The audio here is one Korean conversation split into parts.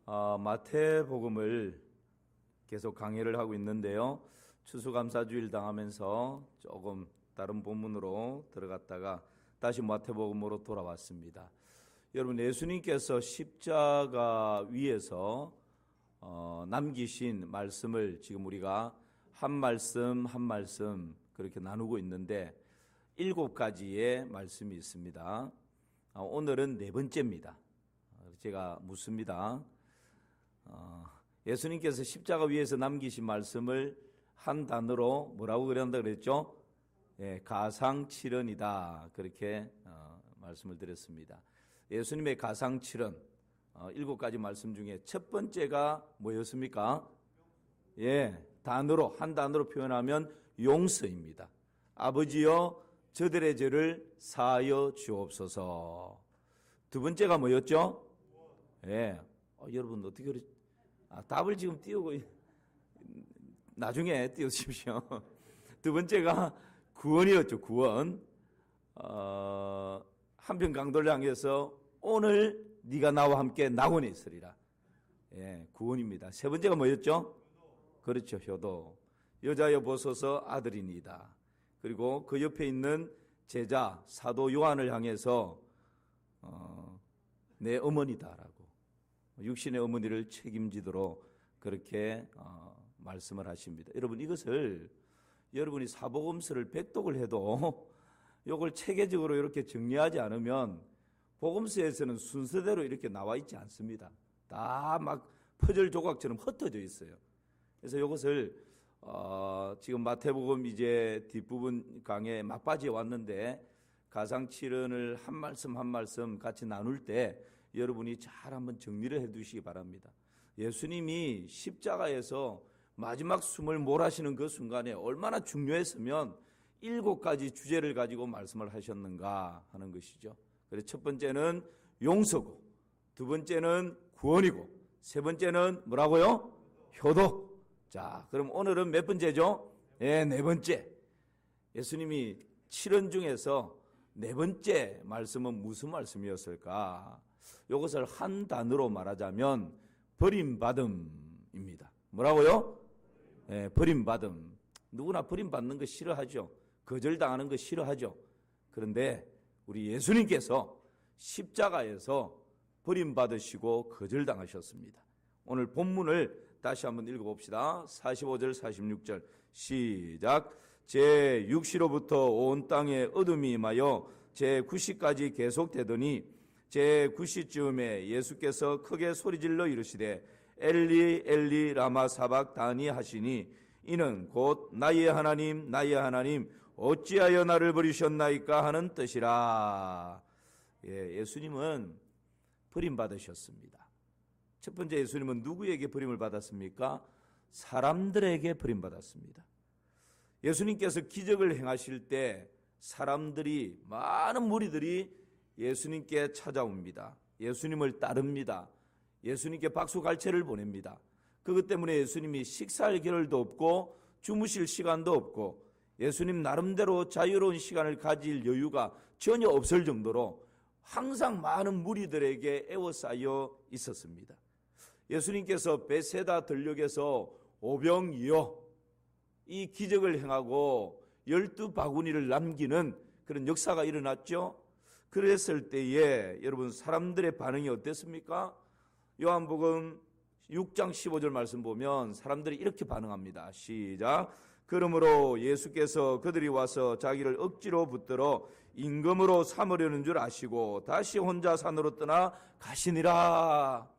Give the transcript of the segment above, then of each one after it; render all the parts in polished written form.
마태복음을 계속 강의를 하고 있는데요. 추수감사주일 당하면서 조금 다른 본문으로 들어갔다가 다시 마태복음으로 돌아왔습니다. 여러분, 예수님께서 십자가 위에서 남기신 말씀을 지금 우리가 한 말씀 한 말씀 그렇게 나누고 있는데 7가지의 말씀이 있습니다. 오늘은 4번째입니다. 제가 묻습니다. 예수님께서 십자가 위에서 남기신 말씀을 한 단어로 뭐라고 그런다 그랬죠? 가상칠언이다. 그렇게 말씀을 드렸습니다. 예수님의 가상칠언 7가지 말씀 중에 첫 번째가 뭐였습니까? 한 단어로 표현하면 용서입니다. 아버지여 저들의 죄를 사하여 주옵소서. 두 번째가 뭐였죠? 여러분 어떻게 그러? 답을 지금 띄우고 나중에 띄우십시오. 두 번째가 구원이었죠. 구원. 한편 강도를 향해서 오늘 네가 나와 함께 낙원에 있으리라. 구원입니다. 세 번째가 뭐였죠? 그렇죠. 효도. 여자여 보소서 아들이니이다. 그리고 그 옆에 있는 제자 사도 요한을 향해서 내 어머니다라고 육신의 어머니를 책임지도록 그렇게 말씀을 하십니다. 여러분, 이것을 여러분이 사복음서를 백독을 해도 이걸 체계적으로 이렇게 정리하지 않으면 복음서에서는 순서대로 이렇게 나와 있지 않습니다. 다 막 퍼즐 조각처럼 흩어져 있어요. 그래서 이것을 지금 마태복음 이제 뒷부분 강의 막바지에 왔는데 가상칠언을 한 말씀 한 말씀 같이 나눌 때 여러분이 잘 한번 정리를 해 두시기 바랍니다. 예수님이 십자가에서 마지막 숨을 몰아쉬는 그 순간에 얼마나 중요했으면 7가지 주제를 가지고 말씀을 하셨는가 하는 것이죠. 그래서 첫 번째는 용서고, 두 번째는 구원이고, 세 번째는 뭐라고요? 효도. 자, 그럼 오늘은 몇 번째죠? 4번째. 예수님이 7언 중에서 4번째 말씀은 무슨 말씀이었을까? 이것을 한 단어로 말하자면 버림받음입니다. 뭐라고요? 버림받음. 누구나 버림받는 거 싫어하죠. 거절당하는 거 싫어하죠. 그런데 우리 예수님께서 십자가에서 버림받으시고 거절당하셨습니다. 오늘 본문을 다시 한번 읽어봅시다. 45절 46절 시작. 제6시로부터 온 땅에 어둠이 임하여 제9시까지 계속되더니 제9시쯤에 예수께서 크게 소리질러 이르시되 엘리 엘리 라마 사박다니 하시니 이는 곧 나의 하나님 나의 하나님 어찌하여 나를 버리셨나이까 하는 뜻이라. 예수님은 버림받으셨습니다. 첫 번째, 예수님은 누구에게 버림을 받았습니까? 사람들에게 버림받았습니다. 예수님께서 기적을 행하실 때 사람들이, 많은 무리들이 예수님께 찾아옵니다. 예수님을 따릅니다. 예수님께 박수갈채를 보냅니다. 그것 때문에 예수님이 식사할 겨를도 없고 주무실 시간도 없고 예수님 나름대로 자유로운 시간을 가질 여유가 전혀 없을 정도로 항상 많은 무리들에게 에워싸여 있었습니다. 예수님께서 베세다 들녘에서 오병이어 이 기적을 행하고 12바구니를 남기는 그런 역사가 일어났죠. 그랬을 때에 여러분 사람들의 반응이 어땠습니까? 요한복음 6장 15절 말씀 보면 사람들이 이렇게 반응합니다. 시작. 그러므로 예수께서 그들이 와서 자기를 억지로 붙들어 임금으로 삼으려는 줄 아시고 다시 혼자 산으로 떠나 가시니라.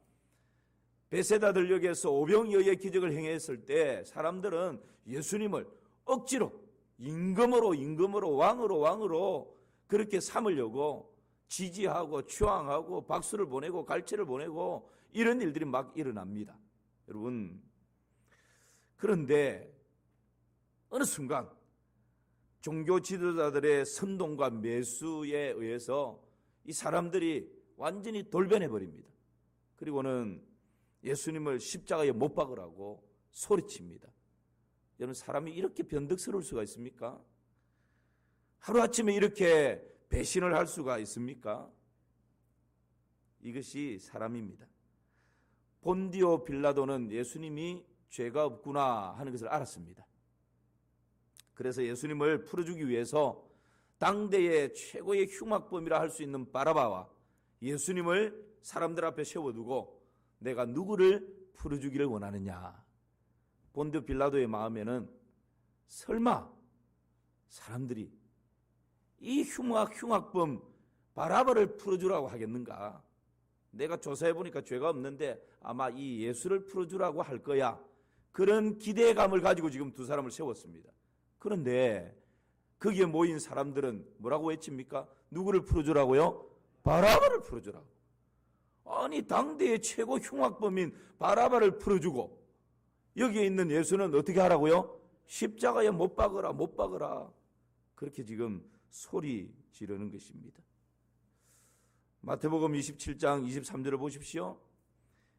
베세다 들녘에서 오병이어의 기적을 행했을 때 사람들은 예수님을 억지로 임금으로 왕으로 그렇게 삼으려고 지지하고 추앙하고 박수를 보내고 갈채를 보내고 이런 일들이 막 일어납니다. 여러분, 그런데 어느 순간 종교 지도자들의 선동과 매수에 의해서 이 사람들이 완전히 돌변해 버립니다. 그리고는 예수님을 십자가에 못 박으라고 소리칩니다. 여러분, 사람이 이렇게 변덕스러울 수가 있습니까? 하루아침에 이렇게 배신을 할 수가 있습니까? 이것이 사람입니다. 본디오 빌라도는 예수님이 죄가 없구나 하는 것을 알았습니다. 그래서 예수님을 풀어주기 위해서 당대의 최고의 흉악범이라 할 수 있는 바라바와 예수님을 사람들 앞에 세워두고 내가 누구를 풀어주기를 원하느냐. 본디오 빌라도의 마음에는 설마 사람들이 이 흉악범 바라바를 풀어주라고 하겠는가? 내가 조사해보니까 죄가 없는데 아마 이 예수를 풀어주라고 할 거야. 그런 기대감을 가지고 지금 두 사람을 세웠습니다. 그런데 거기에 모인 사람들은 뭐라고 외칩니까? 누구를 풀어주라고요? 바라바를 풀어주라고. 아니 당대의 최고 흉악범인 바라바를 풀어주고 여기에 있는 예수는 어떻게 하라고요? 십자가에 못 박으라 못 박으라. 그렇게 지금 소리 지르는 것입니다. 마태복음 27장 23절을 보십시오.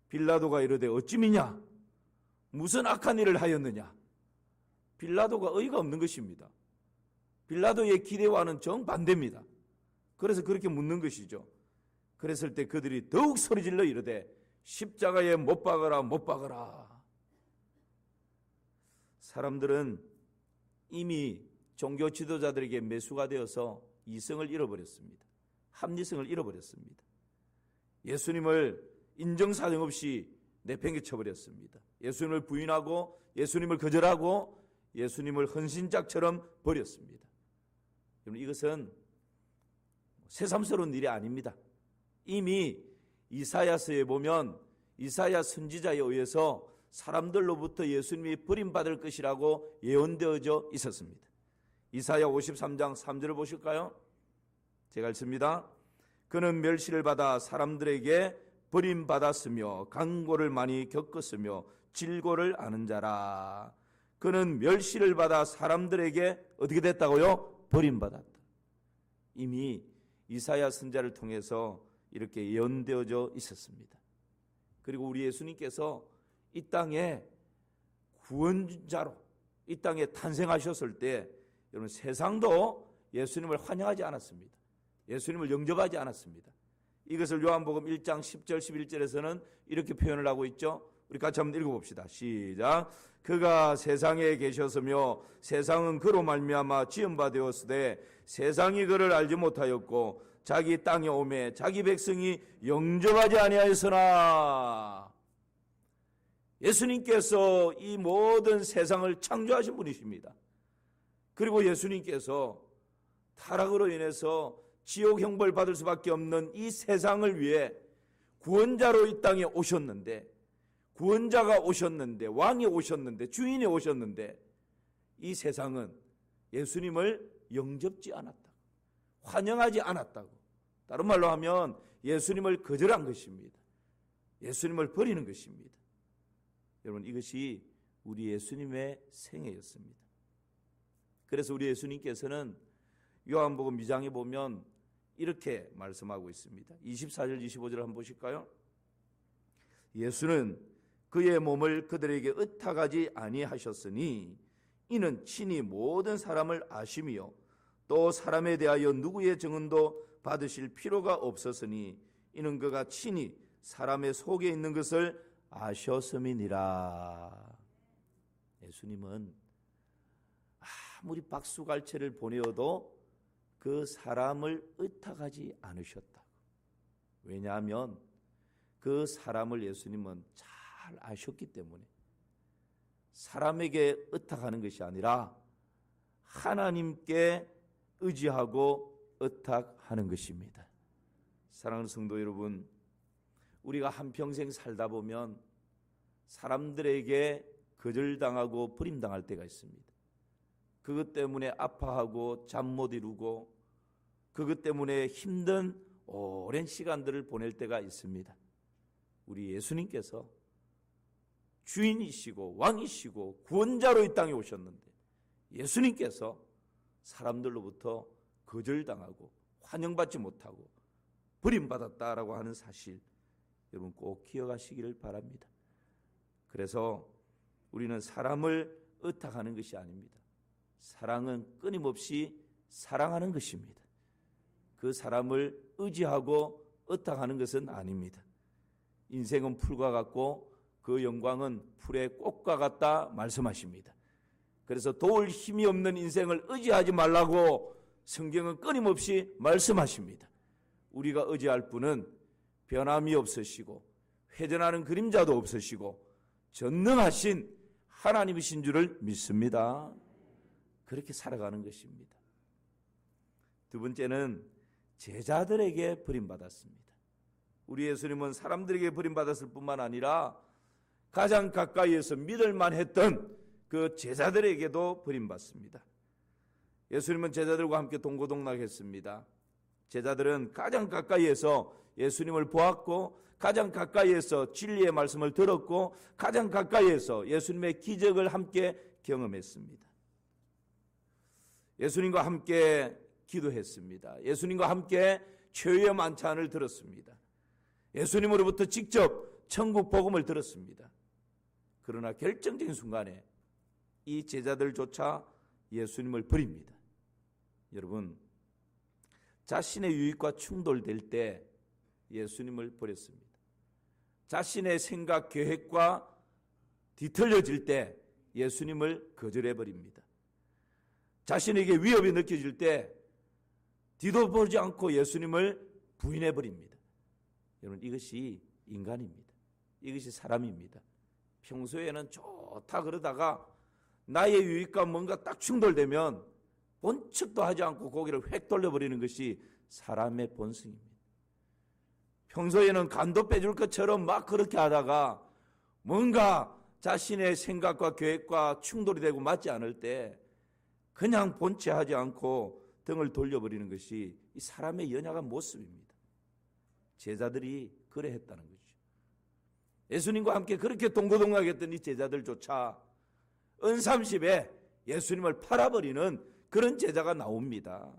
빌라도가 이르되 어찌미냐? 무슨 악한 일을 하였느냐? 빌라도가 의의가 없는 것입니다. 빌라도의 기대와는 정반대입니다. 그래서 그렇게 묻는 것이죠. 그랬을 때 그들이 더욱 소리질러 이르되 십자가에 못 박아라 못 박아라. 사람들은 이미 종교 지도자들에게 매수가 되어서 이성을 잃어버렸습니다. 합리성을 잃어버렸습니다. 예수님을 인정사정 없이 내팽개쳐버렸습니다. 예수님을 부인하고 예수님을 거절하고 예수님을 헌신짝처럼 버렸습니다. 여러분 이것은 새삼스러운 일이 아닙니다. 이미 이사야서에 보면 이사야 선지자에 의해서 사람들로부터 예수님이 버림받을 것이라고 예언되어져 있었습니다. 이사야 53장 3절을 보실까요? 제가 읽습니다. 그는 멸시를 받아 사람들에게 버림받았으며 강고를 많이 겪었으며 질고를 아는 자라. 그는 멸시를 받아 사람들에게 어떻게 됐다고요? 버림받았다. 이미 이사야 선지자를 통해서 이렇게 예언되어져 있었습니다. 그리고 우리 예수님께서 이 땅에 구원자로 이 땅에 탄생하셨을 때 여러분 세상도 예수님을 환영하지 않았습니다. 예수님을 영접하지 않았습니다. 이것을 요한복음 1장 10절 11절에서는 이렇게 표현을 하고 있죠. 우리 같이 한번 읽어봅시다. 시작. 그가 세상에 계셨으며 세상은 그로 말미암아 지은 바 되었으되 세상이 그를 알지 못하였고 자기 땅에 오매 자기 백성이 영접하지 아니하였으나. 예수님께서 이 모든 세상을 창조하신 분이십니다. 그리고 예수님께서 타락으로 인해서 지옥 형벌 받을 수밖에 없는 이 세상을 위해 구원자로 이 땅에 오셨는데, 구원자가 오셨는데, 왕이 오셨는데, 주인이 오셨는데 이 세상은 예수님을 영접지 않았다, 환영하지 않았다고. 다른 말로 하면 예수님을 거절한 것입니다. 예수님을 버리는 것입니다. 여러분 이것이 우리 예수님의 생애였습니다. 그래서 우리 예수님께서는 요한복음 2장에 보면 이렇게 말씀하고 있습니다. 24절 25절을 한번 보실까요? 예수는 그의 몸을 그들에게 의탁하지 아니하셨으니 이는 친히 모든 사람을 아시며 또 사람에 대하여 누구의 증언도 받으실 필요가 없었으니 이는 그가 친히 사람의 속에 있는 것을 아셨음이니라. 예수님은 아무리 박수갈채를 보내어도 그 사람을 의탁하지 않으셨다. 왜냐하면 그 사람을 예수님은 잘 아셨기 때문에 사람에게 의탁하는 것이 아니라 하나님께 의지하고 의탁하는 것입니다. 사랑하는 성도 여러분, 우리가 한평생 살다 보면 사람들에게 거절당하고 버림당할 때가 있습니다. 그것 때문에 아파하고 잠 못 이루고 그것 때문에 힘든 오랜 시간들을 보낼 때가 있습니다. 우리 예수님께서 주인이시고 왕이시고 구원자로 이 땅에 오셨는데 예수님께서 사람들로부터 거절당하고 환영받지 못하고 버림받았다라고 하는 사실 여러분 꼭 기억하시기를 바랍니다. 그래서 우리는 사람을 의탁하는 것이 아닙니다. 사랑은 끊임없이 사랑하는 것입니다. 그 사람을 의지하고 의탁하는 것은 아닙니다. 인생은 풀과 같고 그 영광은 풀의 꽃과 같다 말씀하십니다. 그래서 도울 힘이 없는 인생을 의지하지 말라고 성경은 끊임없이 말씀하십니다. 우리가 의지할 분은 변함이 없으시고 회전하는 그림자도 없으시고 전능하신 하나님이신 줄을 믿습니다. 그렇게 살아가는 것입니다. 두 번째는 제자들에게 버림받았습니다. 우리 예수님은 사람들에게 버림받았을 뿐만 아니라 가장 가까이에서 믿을만 했던 그 제자들에게도 버림받습니다. 예수님은 제자들과 함께 동고동락했습니다. 제자들은 가장 가까이에서 예수님을 보았고 가장 가까이에서 진리의 말씀을 들었고 가장 가까이에서 예수님의 기적을 함께 경험했습니다. 예수님과 함께 기도했습니다. 예수님과 함께 최후의 만찬을 들었습니다. 예수님으로부터 직접 천국 복음을 들었습니다. 그러나 결정적인 순간에 이 제자들조차 예수님을 버립니다. 여러분, 자신의 유익과 충돌될 때 예수님을 버렸습니다. 자신의 생각, 계획과 뒤틀려질 때 예수님을 거절해버립니다. 자신에게 위협이 느껴질 때 뒤도 보지 않고 예수님을 부인해버립니다. 여러분, 이것이 인간입니다. 이것이 사람입니다. 평소에는 좋다 그러다가 나의 유익과 뭔가 딱 충돌되면 본척도 하지 않고 고개를 획 돌려버리는 것이 사람의 본성입니다. 평소에는 간도 빼줄 것처럼 막 그렇게 하다가 뭔가 자신의 생각과 계획과 충돌이 되고 맞지 않을 때 그냥 본체하지 않고 등을 돌려버리는 것이 이 사람의 연약한 모습입니다. 제자들이 그래 했다는 거죠. 예수님과 함께 그렇게 동고동락했던 이 제자들조차 은삼십에 예수님을 팔아버리는 그런 제자가 나옵니다.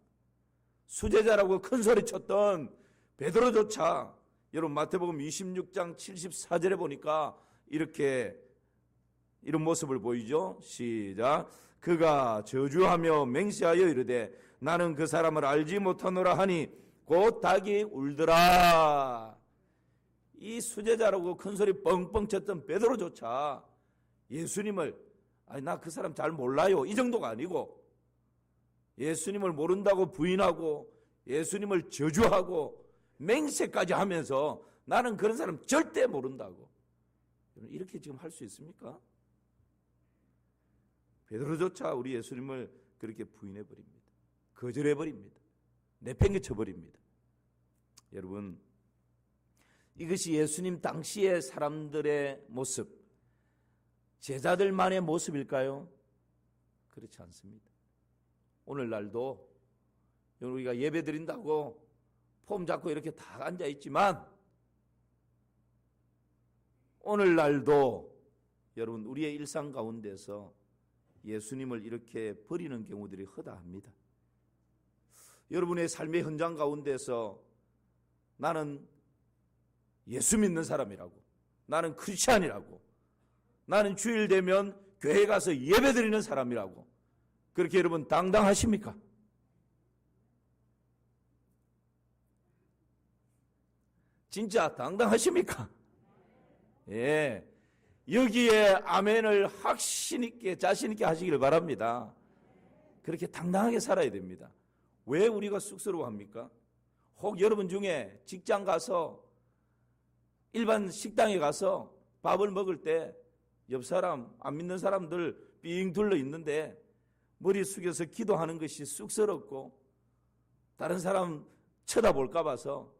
수제자라고 큰 소리 쳤던 베드로조차 여러분 마태복음 26장 74절에 보니까 이런 모습을 보이죠. 시작. 그가 저주하며 맹세하여 이르되 나는 그 사람을 알지 못하노라 하니 곧 닭이 울더라. 이 수제자라고 큰 소리 뻥뻥 쳤던 베드로조차 예수님을 나 그 사람 잘 몰라요 이 정도가 아니고 예수님을 모른다고 부인하고 예수님을 저주하고 맹세까지 하면서 나는 그런 사람 절대 모른다고. 이렇게 지금 할 수 있습니까? 베드로조차 우리 예수님을 그렇게 부인해버립니다. 거절해버립니다. 내팽개쳐버립니다. 여러분, 이것이 예수님 당시의 사람들의 모습, 제자들만의 모습일까요? 그렇지 않습니다. 오늘날도 우리가 예배 드린다고 폼 잡고 이렇게 다 앉아있지만 오늘날도 여러분 우리의 일상 가운데서 예수님을 이렇게 버리는 경우들이 허다합니다. 여러분의 삶의 현장 가운데서 나는 예수 믿는 사람이라고, 나는 크리스찬이라고, 나는 주일 되면 교회 가서 예배 드리는 사람이라고 그렇게 여러분 당당하십니까? 진짜 당당하십니까? 예, 여기에 아멘을 확신 있게 자신 있게 하시기를 바랍니다. 그렇게 당당하게 살아야 됩니다. 왜 우리가 쑥스러워합니까? 혹 여러분 중에 직장 가서 일반 식당에 가서 밥을 먹을 때 옆 사람 안 믿는 사람들 삥 둘러 있는데 머리 숙여서 기도하는 것이 쑥스럽고 다른 사람 쳐다볼까 봐서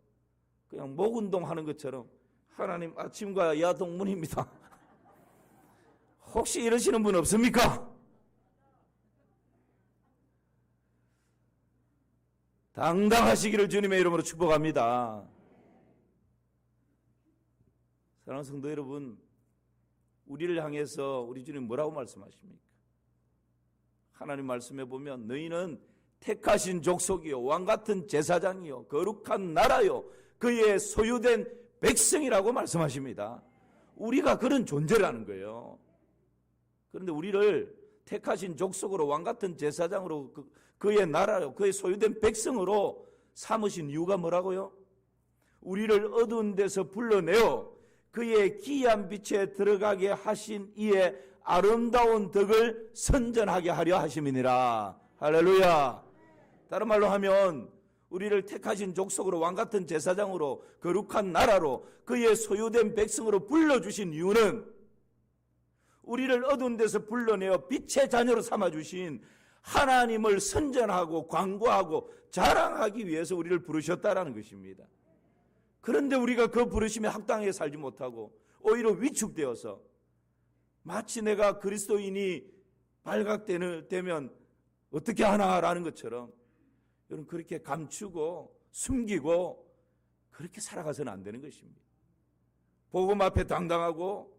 그냥 목 운동하는 것처럼 하나님 아침과 야동문입니다. 혹시 이러시는 분 없습니까? 당당하시기를 주님의 이름으로 축복합니다. 사랑하는 성도 여러분, 우리를 향해서 우리 주님 뭐라고 말씀하십니까? 하나님 말씀해 보면 너희는 택하신 족속이요 왕같은 제사장이요 거룩한 나라요 그의 소유된 백성이라고 말씀하십니다. 우리가 그런 존재라는 거예요. 그런데 우리를 택하신 족속으로 왕같은 제사장으로 그의 나라요 그의 소유된 백성으로 삼으신 이유가 뭐라고요? 우리를 어두운 데서 불러내어 그의 기이한 빛에 들어가게 하신 이의 아름다운 덕을 선전하게 하려 하심이니라. 할렐루야. 다른 말로 하면 우리를 택하신 족속으로 왕같은 제사장으로 거룩한 나라로 그의 소유된 백성으로 불러주신 이유는 우리를 어두운 데서 불러내어 빛의 자녀로 삼아주신 하나님을 선전하고 광고하고 자랑하기 위해서 우리를 부르셨다라는 것입니다. 그런데 우리가 그 부르심에 합당하게 살지 못하고 오히려 위축되어서 마치 내가 그리스도인이 발각되면 어떻게 하나라는 것처럼 여러분 그렇게 감추고 숨기고 그렇게 살아가서는 안 되는 것입니다. 복음 앞에 당당하고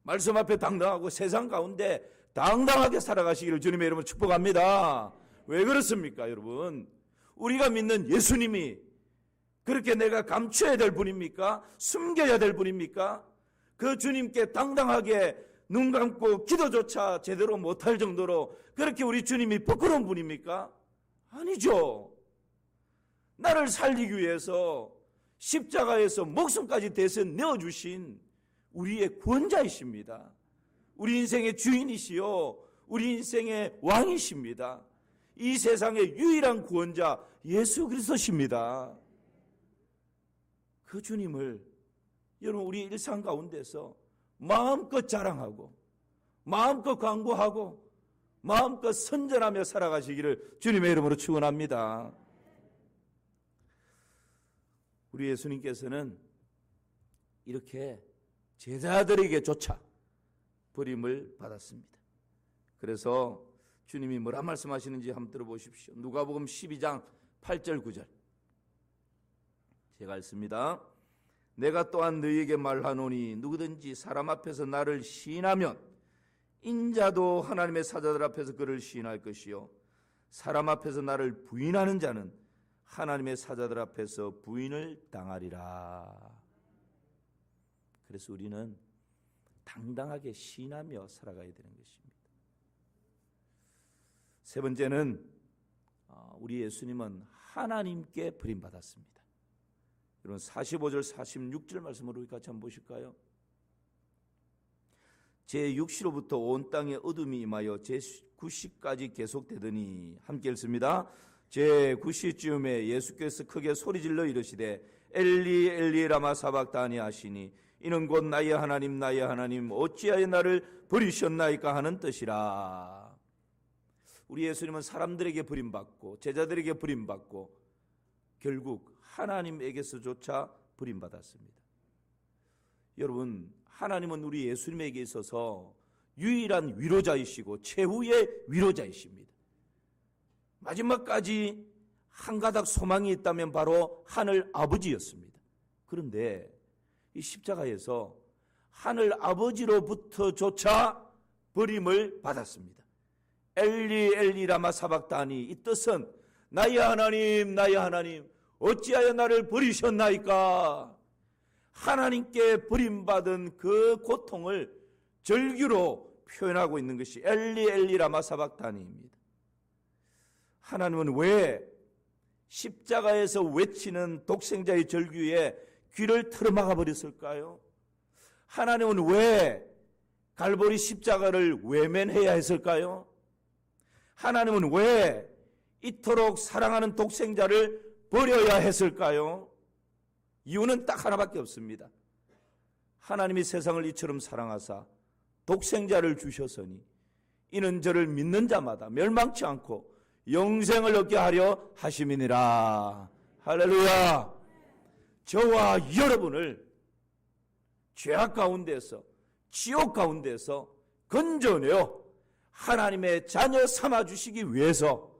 말씀 앞에 당당하고 세상 가운데 당당하게 살아가시기를 주님의 이름으로 축복합니다. 왜 그렇습니까, 여러분? 우리가 믿는 예수님이 그렇게 내가 감춰야 될 분입니까? 숨겨야 될 분입니까? 그 주님께 당당하게 눈 감고 기도조차 제대로 못할 정도로 그렇게 우리 주님이 부끄러운 분입니까? 아니죠. 나를 살리기 위해서 십자가에서 목숨까지 대서 내어주신 우리의 구원자이십니다. 우리 인생의 주인이시요 우리 인생의 왕이십니다. 이 세상의 유일한 구원자 예수 그리스도십니다. 그 주님을 여러분 우리 일상 가운데서 마음껏 자랑하고 마음껏 광고하고 마음껏 선전하며 살아가시기를 주님의 이름으로 축원합니다. 우리 예수님께서는 이렇게 제자들에게조차 버림을 받았습니다. 그래서 주님이 뭐라 말씀하시는지 한번 들어보십시오. 누가복음 12장 8절 9절 제가 읽습니다. 내가 또한 너희에게 말하노니 누구든지 사람 앞에서 나를 시인하면 인자도 하나님의 사자들 앞에서 그를 시인할 것이요 사람 앞에서 나를 부인하는 자는 하나님의 사자들 앞에서 부인을 당하리라. 그래서 우리는 당당하게 시인하며 살아가야 되는 것입니다. 세 번째는 우리 예수님은 하나님께 버림받았습니다. 여러분 45절 46절 말씀을 우리 같이 한번 보실까요? 제6시로부터 온 땅에 어둠이 임하여 제9시까지 계속되더니 함께 읽습니다. 제9시쯤에 예수께서 크게 소리질러 이르시되 엘리 엘리 라마 사박다니 하시니 이는 곧 나의 하나님 나의 하나님 어찌하여 나를 버리셨나이까 하는 뜻이라. 우리 예수님은 사람들에게 버림받고 제자들에게 버림받고 결국 하나님에게서조차 버림받았습니다. 여러분 하나님은 우리 예수님에게 있어서 유일한 위로자이시고 최후의 위로자이십니다. 마지막까지 한 가닥 소망이 있다면 바로 하늘 아버지였습니다. 그런데 이 십자가에서 하늘 아버지로부터조차 버림을 받았습니다. 엘리 엘리 라마 사박다니 이 뜻은 나의 하나님 어찌하여 나를 버리셨나이까. 하나님께 버림받은 그 고통을 절규로 표현하고 있는 것이 엘리 엘리 라마 사박다니입니다. 하나님은 왜 십자가에서 외치는 독생자의 절규에 귀를 틀어막아 버렸을까요? 하나님은 왜 갈보리 십자가를 외면해야 했을까요? 하나님은 왜 이토록 사랑하는 독생자를 버려야 했을까요? 이유는 딱 하나밖에 없습니다. 하나님이 세상을 이처럼 사랑하사 독생자를 주셨으니 이는 저를 믿는 자마다 멸망치 않고 영생을 얻게 하려 하심이니라. 할렐루야. 저와 여러분을 죄악 가운데서 지옥 가운데서 건져내어 하나님의 자녀 삼아주시기 위해서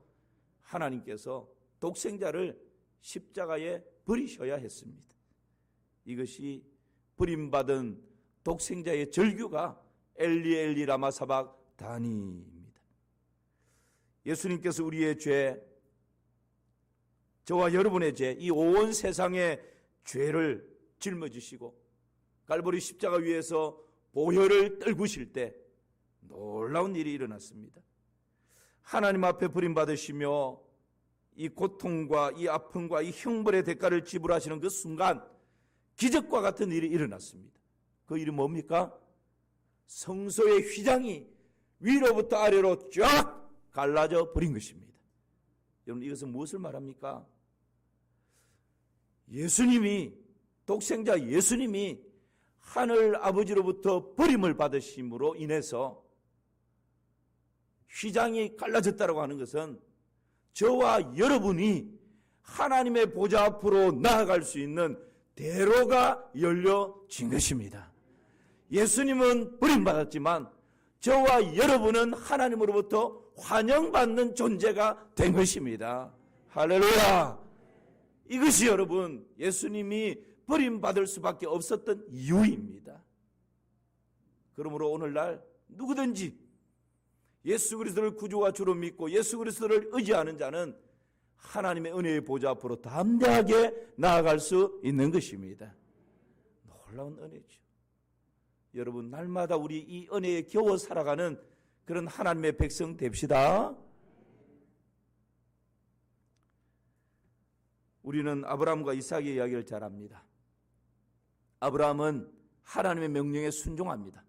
하나님께서 독생자를 십자가에 버리셔야 했습니다. 이것이 버림받은 독생자의 절규가 엘리 엘리 라마 사박다니입니다. 예수님께서 우리의 죄, 저와 여러분의 죄, 이 온 세상의 죄를 짊어지시고 갈보리 십자가 위에서 보혈을 떨구실 때 놀라운 일이 일어났습니다. 하나님 앞에 버림받으시며 이 고통과 이 아픔과 이 형벌의 대가를 지불하시는 그 순간 기적과 같은 일이 일어났습니다. 그 일이 뭡니까? 성소의 휘장이 위로부터 아래로 쫙 갈라져 버린 것입니다. 여러분, 이것은 무엇을 말합니까? 예수님이, 독생자 예수님이 하늘 아버지로부터 버림을 받으심으로 인해서 휘장이 갈라졌다고 하는 것은 저와 여러분이 하나님의 보좌 앞으로 나아갈 수 있는 대로가 열려진 것입니다. 예수님은 버림받았지만 저와 여러분은 하나님으로부터 환영받는 존재가 된 것입니다. 할렐루야! 이것이 여러분, 예수님이 버림받을 수밖에 없었던 이유입니다. 그러므로 오늘날 누구든지 예수 그리스도를 구주와 주로 믿고 예수 그리스도를 의지하는 자는 하나님의 은혜의 보좌 앞으로 담대하게 나아갈 수 있는 것입니다. 놀라운 은혜죠. 여러분, 날마다 우리 이 은혜에 겨워 살아가는 그런 하나님의 백성 됩시다. 우리는 아브라함과 이삭의 이야기를 잘 압니다. 아브라함은 하나님의 명령에 순종합니다.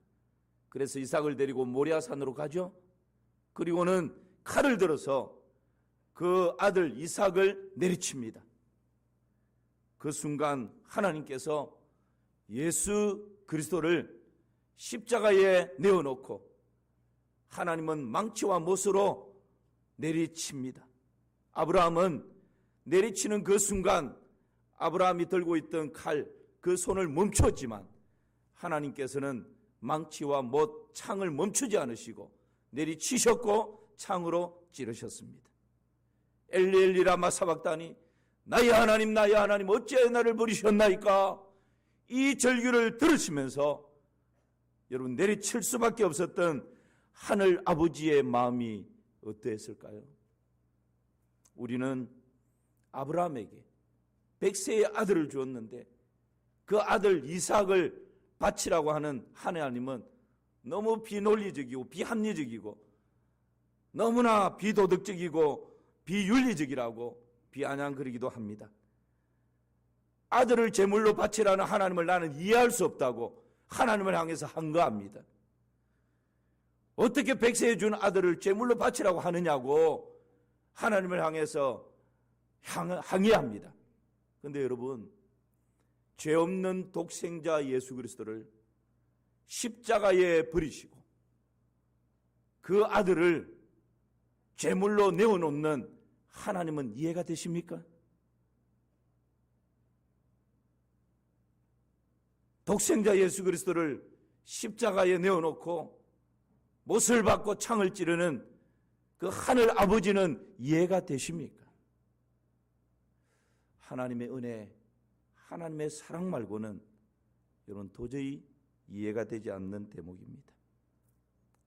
그래서 이삭을 데리고 모리아산으로 가죠. 그리고는 칼을 들어서 그 아들 이삭을 내리칩니다. 그 순간 하나님께서 예수 그리스도를 십자가에 내어놓고 하나님은 망치와 못으로 내리칩니다. 아브라함은 내리치는 그 순간 아브라함이 들고 있던 칼, 그 손을 멈췄지만 하나님께서는 망치와 못, 창을 멈추지 않으시고 내리치셨고 창으로 찌르셨습니다. 엘리 엘리 라마 사박다니, 나의 하나님 나의 하나님 어찌하여 나를 버리셨나이까? 이 절규를 들으시면서 여러분, 내리칠 수밖에 없었던 하늘 아버지의 마음이 어떠했을까요? 우리는 아브라함에게 100세의 아들을 주었는데 그 아들 이삭을 바치라고 하는 하나님은 너무 비논리적이고 비합리적이고 너무나 비도덕적이고 비윤리적이라고 비아냥거리기도 합니다. 아들을 제물로 바치라는 하나님을 나는 이해할 수 없다고 하나님을 향해서 항거합니다. 어떻게 100세에 준 아들을 제물로 바치라고 하느냐고 하나님을 향해서 항의합니다. 그런데 여러분, 죄 없는 독생자 예수 그리스도를 십자가에 버리시고 그 아들을 제물로 내어놓는 하나님은 이해가 되십니까? 독생자 예수 그리스도를 십자가에 내어놓고 못을 받고 창을 찌르는 그 하늘 아버지는 이해가 되십니까? 하나님의 은혜, 하나님의 사랑 말고는 여러분 도저히 이해가 되지 않는 대목입니다.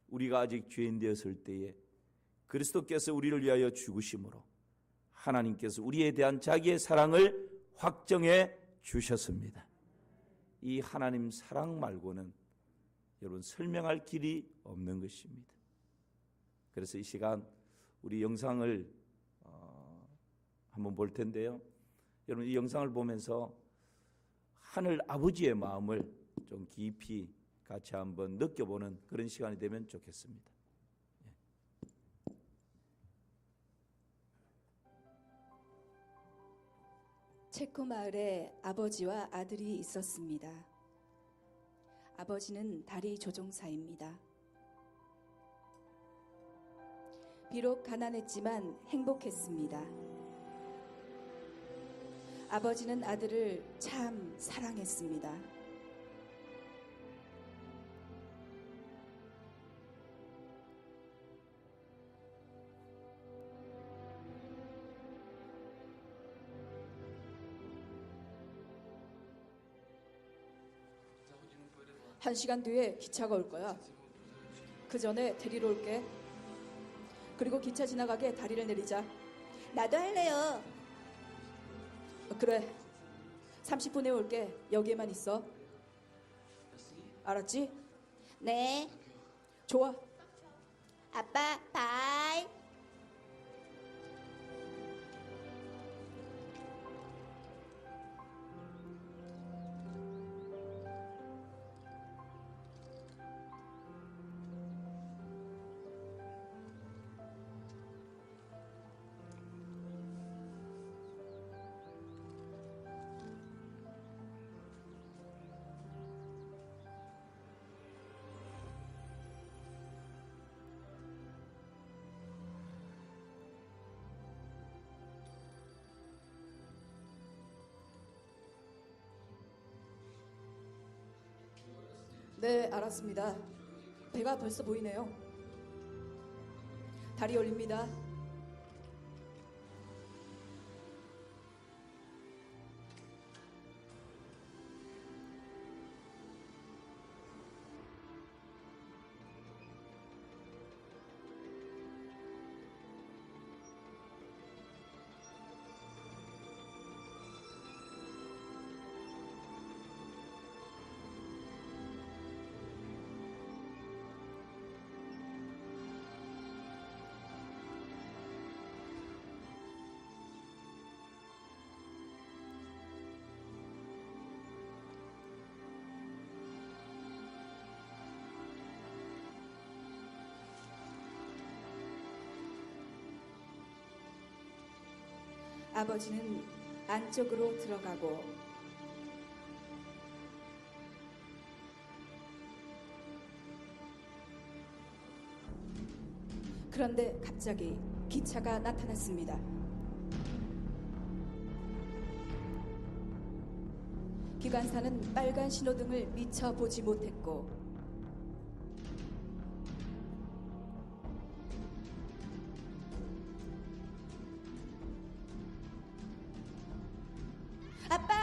우리가 아직 죄인 되었을 때에 그리스도께서 우리를 위하여 죽으심으로 하나님께서 우리에 대한 자기의 사랑을 확정해 주셨습니다. 이 하나님 사랑 말고는 여러분 설명할 길이 없는 것입니다. 그래서 이 시간 우리 영상을 한번 볼 텐데요. 여러분, 이 영상을 보면서 하늘 아버지의 마음을 좀 깊이 같이 한번 느껴보는 그런 시간이 되면 좋겠습니다. 체코 마을에 아버지와 아들이 있었습니다. 아버지는 다리 조종사입니다. 비록 가난했지만 행복했습니다. 아버지는 아들을 참 사랑했습니다. 한 시간 뒤에 기차가 올 거야. 그 전에 데리러 올게. 그리고 기차 지나가게 다리를 내리자. 나도 할래요. 그래. 30분에 올게. 여기에만 있어. 알았지? 네. 좋아. 아빠, 바이. 네, 알았습니다. 배가 벌써 보이네요. 다리 올립니다. 아버지는 안쪽으로 들어가고 그런데 갑자기 기차가 나타났습니다. 기관사는 빨간 신호등을 미처 보지 못했고 아빠!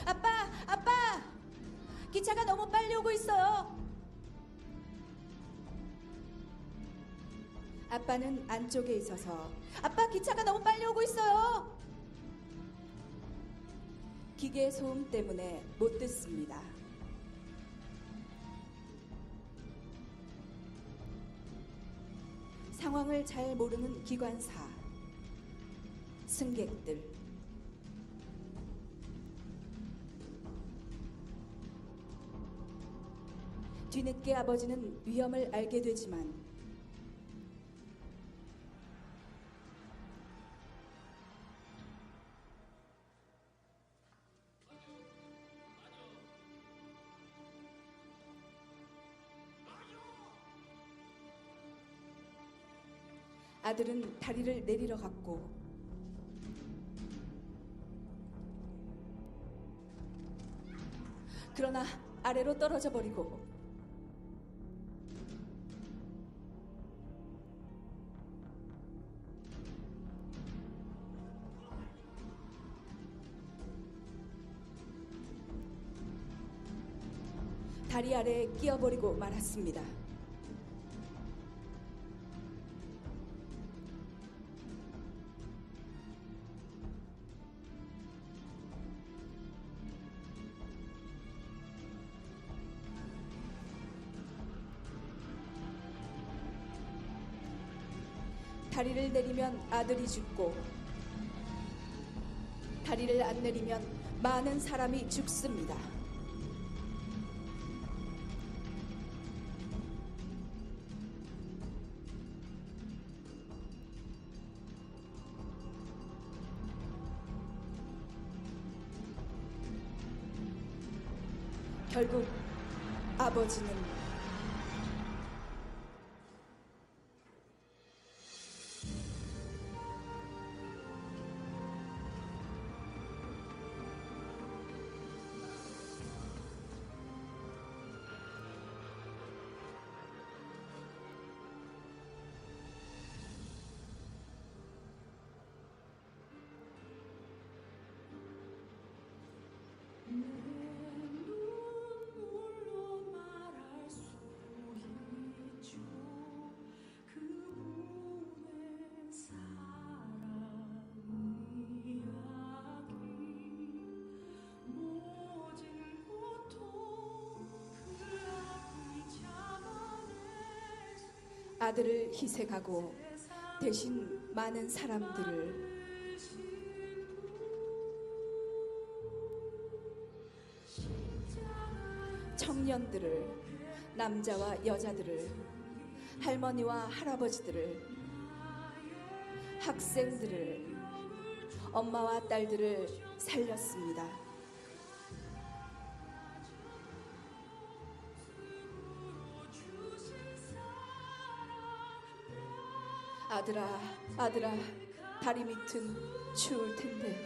아빠! 아빠! 기차가 너무 빨리 오고 있어요. 아빠는 안쪽에 있어서 아빠, 기차가 너무 빨리 오고 있어요. 기계 소음 때문에 못 듣습니다. 상황을 잘 모르는 기관사, 승객들, 뒤늦게 아버지는 위험을 알게 되지만 아들은 다리를 내리러 갔고 그러나 아래로 떨어져 버리고 다리 아래에 끼어버리고 말았습니다. 다리를 내리면 아들이 죽고 다리를 안 내리면 많은 사람이 죽습니다. 결국 아버지는 아들을 희생하고 대신 많은 사람들을 청년들을 남자와 여자들을 할머니와 할아버지들을 학생들을 엄마와 딸들을 살렸습니다. 아들아, 아들아, 다리 밑은 추울 텐데.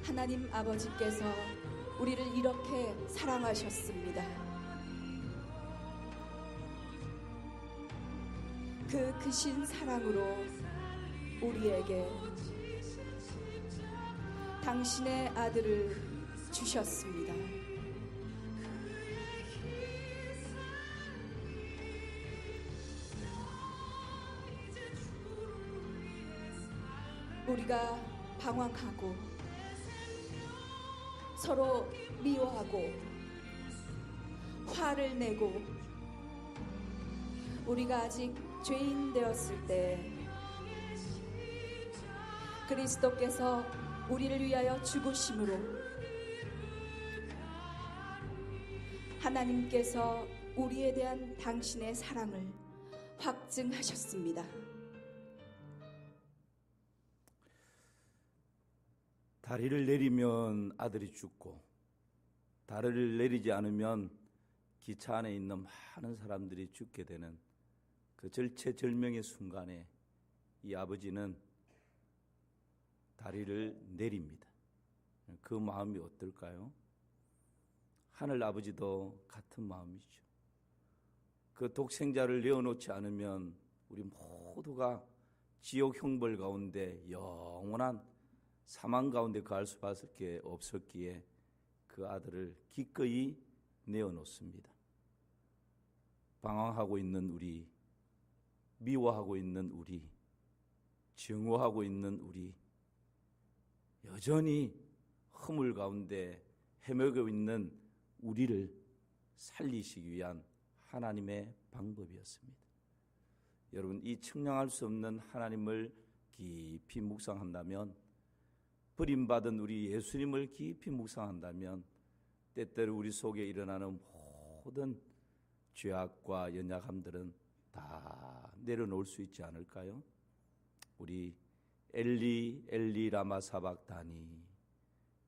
하나님 아버지께서 우리를 이렇게 사랑하셨습니다. 그 크신 사랑으로 우리에게 당신의 아들을 주셨습니다. 우리가 방황하고 서로 미워하고 화를 내고 우리가 아직 죄인 되었을 때 그리스도께서 우리를 위하여 죽으심으로 하나님께서 우리에 대한 당신의 사랑을 확증하셨습니다. 다리를 내리면 아들이 죽고 다리를 내리지 않으면 기차 안에 있는 많은 사람들이 죽게 되는 그 절체절명의 순간에 이 아버지는 다리를 내립니다. 그 마음이 어떨까요? 하늘 아버지도 같은 마음이죠. 그 독생자를 내어놓지 않으면 우리 모두가 지옥 형벌 가운데 영원한 사망 가운데 가할 수밖에 없었기에 그 아들을 기꺼이 내어놓습니다. 방황하고 있는 우리, 미워하고 있는 우리, 증오하고 있는 우리, 여전히 허물 가운데 헤매고 있는 우리를 살리시기 위한 하나님의 방법이었습니다. 여러분, 이 측량할 수 없는 하나님을 깊이 묵상한다면, 버림받은 우리 예수님을 깊이 묵상한다면 때때로 우리 속에 일어나는 모든 죄악과 연약함들은 다 내려놓을 수 있지 않을까요? 우리 엘리 엘리 라마 사박다니,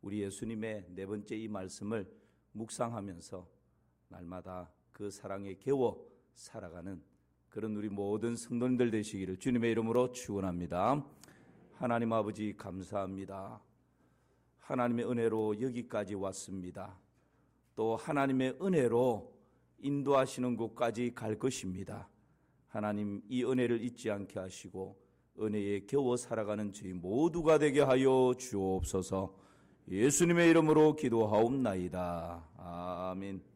우리 예수님의 네 번째 이 말씀을 묵상하면서 날마다 그 사랑에 겨워 살아가는 그런 우리 모든 성도님들 되시기를 주님의 이름으로 축원합니다. 하나님 아버지 감사합니다. 하나님의 은혜로 여기까지 왔습니다. 또 하나님의 은혜로 인도하시는 곳까지 갈 것입니다. 하나님, 이 은혜를 잊지 않게 하시고 은혜에 겨워 살아가는 저희 모두가 되게 하여 주옵소서. 예수님의 이름으로 기도하옵나이다. 아멘.